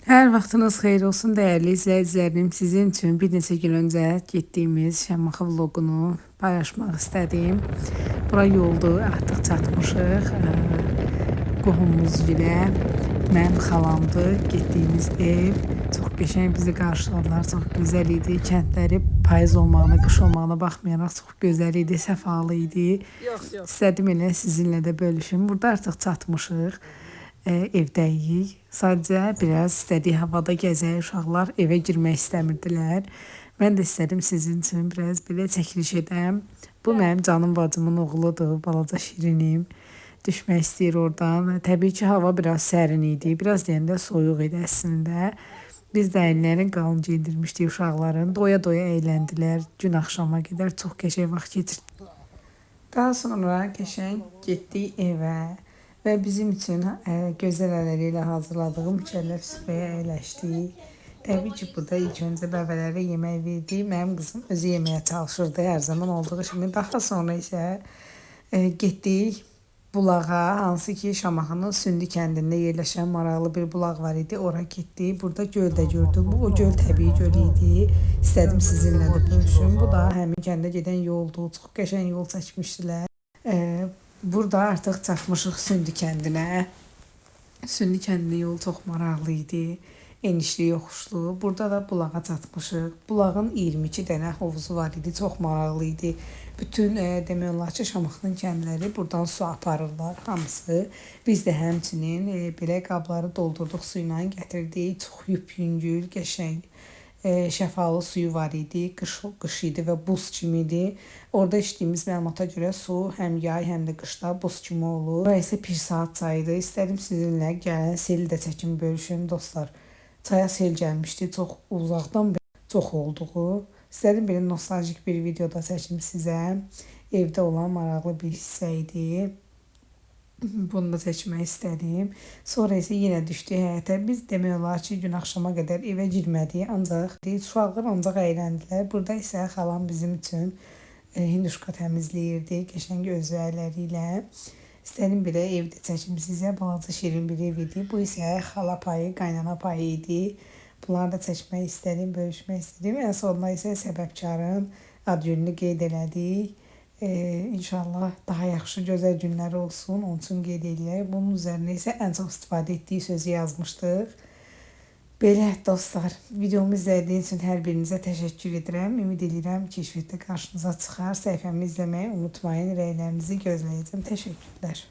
Hər vaxtınız xeyir olsun dəyərli izləyicilərim. Sizin üçün bir neçə gün öncə getdiyimiz Şamaxı vloqunu paylaşmaq istədim. Bura yoldur, artıq çatmışıq. Qohumumuz ilə mənim xalamdır. Getdiyimiz ev çox qəşəng bizi qarşıladılar. Çox gözəl idi. Kəndləri payız olmağına, qış olmağına baxmayaraq çox gözəl idi, səfalı idi. İstədim elə sizinlə də bölüşüm. Burada artıq çatmışıq. Evdəyik. Sadəcə biraz istədiyi havada gəzək. Uşaqlar evə girmək istəmirdilər. Mən də istədim sizin üçün biraz belə çəkiliş edəm. Bu mənim canım bacımın oğludur, balaca Şirinim. Düşmək istəyir oradan. Təbii ki, hava biraz sərin idi. Biraz deyəndə soyuq idi əslində. Biz də əllərini qalın giydirmişdik uşaqların. Doya-doya əyləndilər. Gün axşama qədər çox qəşəng vaxt keçirdik. Daha sonra qəşəng getdik evə və bizim üçün gözəl əlləri ilə hazırladığım mükəlləf süfrəyə əyləşdik. Təbii ki, burada ilk öncə bəbələrə yemək verdik. Mənim qızım özü yeməyə çalışırdı hər zaman olduğu kimi. Daha sonra isə getdik bulağa, hansı ki Şamaxının Sündi kəndində yerləşən maraqlı bir bulaq var idi. Ora getdik. Burada göl də gördüm. O göl təbii göl idi. İstədim sizinlə də bölüşüm. Bu da həmin kəndə gedən yoldur. Çox qəşəng yol çəkmişdilər. Burada artıq çatmışıq Sündi kəndinə. Sündi kəndinin yolu çox maraqlı idi. Enişli, yoxuşlu. Burada da bulağa çatmışıq. Bulağın 22 dənə hovuzu var idi. Çox maraqlı idi. Bütün demək olar ki, Şamaxının kəndləri buradan su aparırlar hamısı. Biz də həmçinin belə qabları doldurduq su ilə gətirdik. Çox yüngül, qəşəng, şəfalı suyu var idi. Qış idi və buz kimi idi. Orada içdiyimiz məlumata görə su həm yay, həm də qışda buz kimi olur. Bura isə bir saat çaydı. İstədim sizinlə gələn seli də çəkim bölüşüm dostlar. Çaya sel gəlmişdi. Çox uzaqdan çox olduğu. İstədim belə nostaljik bir videoda çəkim sizə. Evdə olan maraqlı bir hissə idi. Bunu da çəkmək istədim. Sonra isə yenə düşdük həyətə. Biz demək olar ki, gün axşama qədər evə girmədik. Ancaq uşaqlar ancaq əyləndilər. Burada isə xalam bizim üçün hinduşka təmizləyirdi. Qəşəng öz əlləri ilə. İstədim belə evdə çəkim sizə. Balaca şirin bir ev idi. Bu isə xala payı, qaynana payı idi. Bunları da çəkmək istədim, bölüşmək istədim. Ən sonunda isə səbəbkarın ad gününü qeyd elədik. İnşallah daha yaxşı, gözəl günlər olsun. Onun üçün qeyd eləyək. Bunun üzərinə isə ən çox istifadə etdiyi sözü yazmışdıq. Belə dostlar, videomu izlədiyiniz üçün hər birinizə təşəkkür edirəm. Ümid edirəm keşfətdə qarşınıza çıxar. Səhifəmi izləməyi unutmayın. Rəylərinizi gözləyəcəm. Təşəkkürlər.